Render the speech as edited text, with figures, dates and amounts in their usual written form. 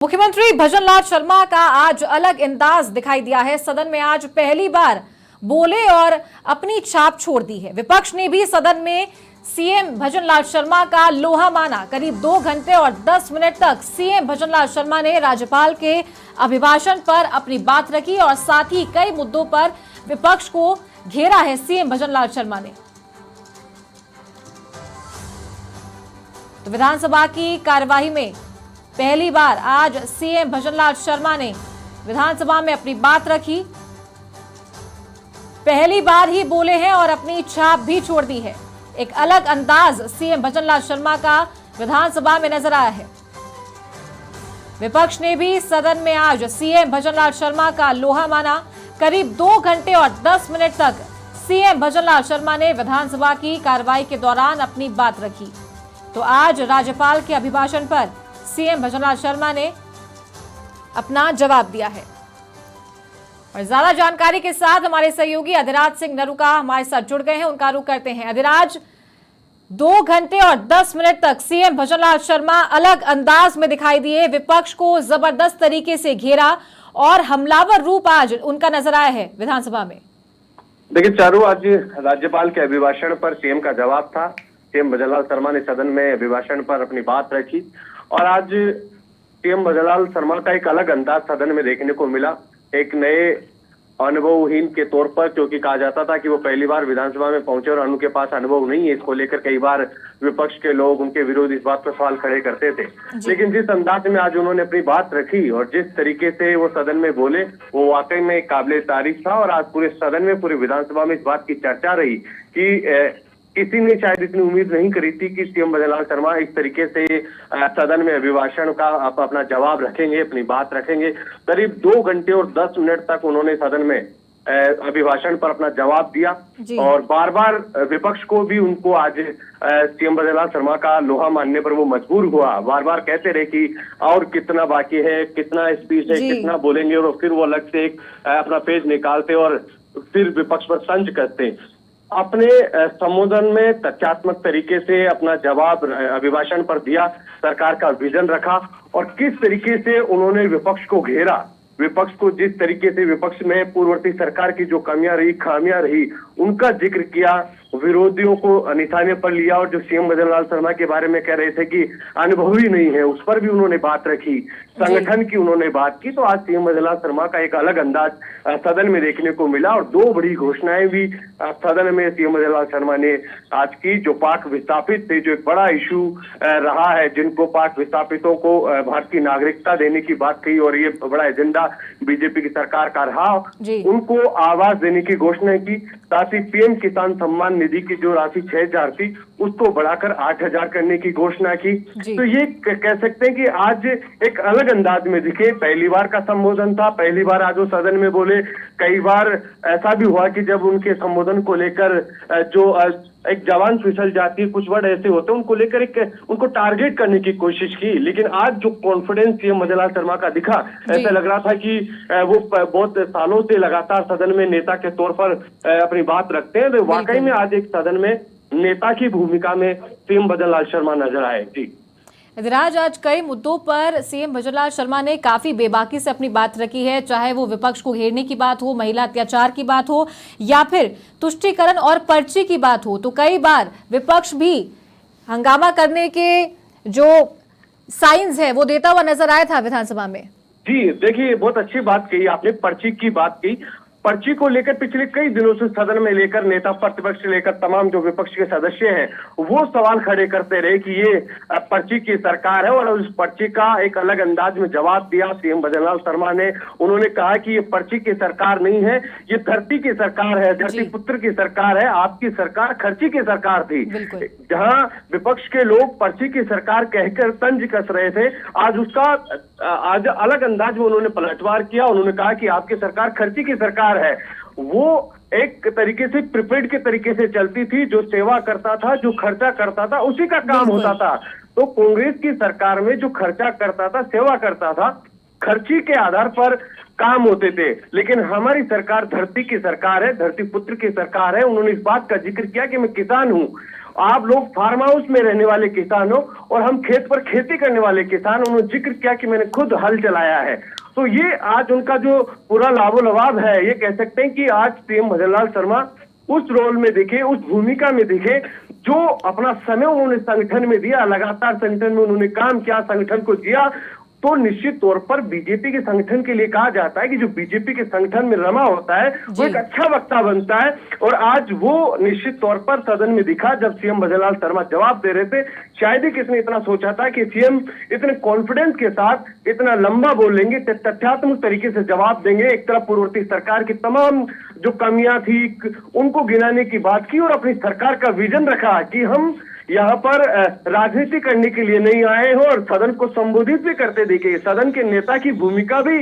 मुख्यमंत्री भजनलाल शर्मा का आज अलग अंदाज दिखाई दिया है। सदन में आज पहली बार बोले और अपनी छाप छोड़ दी है। विपक्ष ने भी सदन में सीएम भजनलाल शर्मा का लोहा माना। करीब 2 घंटे और 10 मिनट तक सीएम भजनलाल शर्मा ने राज्यपाल के अभिभाषण पर अपनी बात रखी और साथ ही कई मुद्दों पर विपक्ष को घेरा है सीएम भजनलाल शर्मा ने। तो विधानसभा की कार्यवाही में पहली बार आज सीएम भजनलाल शर्मा ने विधानसभा में अपनी बात रखी। पहली बार ही बोले हैं और अपनी छाप भी छोड़ दी है। एक अलग अंदाज सीएम भजनलाल शर्मा का विधानसभा में नजर आया है। विपक्ष ने भी सदन में आज सीएम भजनलाल शर्मा का लोहा माना। करीब 2 घंटे और 10 मिनट तक सीएम भजनलाल शर्मा ने विधानसभा की कार्रवाई के दौरान अपनी बात रखी। तो आज राज्यपाल के अभिभाषण पर सीएम भजनलाल शर्मा ने अपना जवाब दिया है। और ज्यादा जानकारी के साथ हमारे सहयोगी अधिराज सिंह नरुका हमारे साथ जुड़ गए हैं, उनका रुख करते हैं। अधिराज, 2 घंटे और 10 मिनट तक सीएम भजनलाल शर्मा अलग अंदाज में दिखाई दिए, विपक्ष को जबरदस्त तरीके से घेरा और हमलावर रूप आज उनका नजर आया है विधानसभा में। देखिए चारू, आज राज्यपाल के अभिभाषण पर सीएम का जवाब था। सीएम भजनलाल शर्मा ने सदन में अभिभाषण पर अपनी बात रखी और आज सीएम भजनलाल शर्मा का एक अलग अंदाज सदन में देखने को मिला। एक नए अनुभवहीन के तौर पर, क्योंकि कहा जाता था कि वो पहली बार विधानसभा में पहुंचे और उनके पास अनुभव नहीं है, इसको लेकर कई बार विपक्ष के लोग, उनके विरोधी इस बात पर सवाल खड़े करते थे। लेकिन जिस अंदाज में आज उन्होंने अपनी बात रखी और जिस तरीके से वो सदन में बोले, वो वाकई में काबिले तारीफ था। और आज पूरे सदन में, पूरी विधानसभा में इस बात की चर्चा रही कि किसी ने शायद इतनी उम्मीद नहीं करी थी कि सीएम भजनलाल शर्मा इस तरीके से सदन में अभिभाषण का अपना जवाब रखेंगे, अपनी बात रखेंगे। करीब 2 घंटे और 10 मिनट तक उन्होंने सदन में अभिभाषण पर अपना जवाब दिया और बार बार विपक्ष को भी उनको आज सीएम भजनलाल शर्मा का लोहा मानने पर वो मजबूर हुआ। बार बार कहते रहे कि और कितना बाकी है, कितना स्पीच है, कितना बोलेंगे, और फिर वो अलग से एक अपना पेज निकालते और फिर विपक्ष पर तंज करते। अपने संबोधन में तथ्यात्मक तरीके से अपना जवाब अभिभाषण पर दिया, सरकार का विजन रखा और किस तरीके से उन्होंने विपक्ष को घेरा। विपक्ष को जिस तरीके से विपक्ष में पूर्ववर्ती सरकार की जो कमियां रही, खामियां रही, उनका जिक्र किया, विरोधियों को निशाने पर लिया और जो सीएम भजनलाल शर्मा के बारे में कह रहे थे कि अनुभव ही नहीं है, उस पर भी उन्होंने बात रखी, संगठन की उन्होंने बात की। तो आज सीएम भजनलाल शर्मा का एक अलग अंदाज सदन में देखने को मिला और 2 बड़ी घोषणाएं भी सदन में सीएम भजनलाल शर्मा ने आज की। जो पाक विस्थापित थे, जो एक बड़ा इशू रहा है, जिनको पाक विस्थापितों को भारतीय नागरिकता देने की बात कही और ये बड़ा एजेंडा बीजेपी की सरकार का रहा, उनको आवाज देने की घोषणा की। साथ ही पीएम किसान सम्मान निधि की जो राशि 6,000 थी, उसको बढ़ाकर 8,000 करने की घोषणा की। तो ये कह सकते हैं कि आज एक अलग अंदाज में दिखे। पहली बार का संबोधन था, पहली बार आज वो सदन में बोले। कई बार ऐसा भी हुआ कि जब उनके संबोधन को लेकर जो एक जवान फिसल जाती है, कुछ वर्ड ऐसे होते हैं, उनको लेकर उनको टारगेट करने की कोशिश की। लेकिन आज जो कॉन्फिडेंस सीएम भजनलाल शर्मा का दिखा, ऐसा लग रहा था कि वो बहुत सालों से लगातार सदन में नेता के तौर पर अपनी बात रखते हैं। तो वाकई में आज एक सदन में नेता की भूमिका में सीएम भजनलाल शर्मा नजर आए। जी अधिराज, आज कई मुद्दों पर सीएम भजनलाल शर्मा ने काफी बेबाकी से अपनी बात रखी है, चाहे वो विपक्ष को घेरने की बात हो, महिला अत्याचार की बात हो या फिर तुष्टीकरण और पर्ची की बात हो। तो कई बार विपक्ष भी हंगामा करने के जो साइंस है वो देता हुआ नजर आया था विधानसभा में। जी देखिए, बहुत अच्छी बात कही आपने, पर्ची की बात की। पर्ची को लेकर पिछले कई दिनों से सदन में लेकर नेता प्रतिपक्ष से लेकर तमाम जो विपक्ष के सदस्य हैं, वो सवाल खड़े करते रहे कि ये पर्ची की सरकार है। और उस पर्ची का एक अलग अंदाज में जवाब दिया सीएम भजनलाल शर्मा ने। उन्होंने कहा कि ये पर्ची की सरकार नहीं है, ये धरती की सरकार है, धरती पुत्र की सरकार है। आपकी सरकार खर्ची की सरकार थी। जहां विपक्ष के लोग पर्ची की सरकार कहकर तंज कस रहे थे, आज उसका आज अलग अंदाज में उन्होंने पलटवार किया। उन्होंने कहा कि आपकी सरकार खर्ची की सरकार है। वो एक तरीके से प्रिपेड के तरीके से चलती थी, जो सेवा करता था, जो खर्चा करता था, उसी का काम होता था। तो कांग्रेस की सरकार में जो खर्चा करता था, सेवा करता था, खर्ची के आधार पर काम होते थे। लेकिन हमारी सरकार धरती की सरकार है, धरती पुत्र की सरकार है। उन्होंने इस बात का जिक्र किया कि मैं किसान हूं आप लोग फार्म हाउस में रहने वाले किसान हो और हम खेत पर खेती करने वाले किसान। उन्होंने जिक्र किया कि मैंने खुद हल चलाया है। तो ये आज उनका जो पूरा लाभो लवाब है, ये कह सकते हैं कि आज सीएम भजनलाल शर्मा उस रोल में दिखे, उस भूमिका में दिखे जो अपना समय उन्होंने संगठन में दिया, लगातार संगठन में उन्होंने काम किया, संगठन को जिया। तो निश्चित तौर पर बीजेपी के संगठन के लिए कहा जाता है कि जो बीजेपी के संगठन में रमा होता है वो एक अच्छा वक्ता बनता है। और आज वो निश्चित तौर पर सदन में दिखा जब सीएम भजनलाल शर्मा जवाब दे रहे थे। शायद ही किसने इतना सोचा था कि सीएम इतने कॉन्फिडेंस के साथ इतना लंबा बोलेंगे, तथ्यात्मक तरीके से जवाब देंगे। एक तरफ पूर्ववर्ती सरकार की तमाम जो कमियां थी उनको गिनाने की बात की और अपनी सरकार का विजन रखा कि हम यहाँ पर राजनीति करने के लिए नहीं आए हो, और सदन को संबोधित भी करते देखे। सदन के नेता की भूमिका भी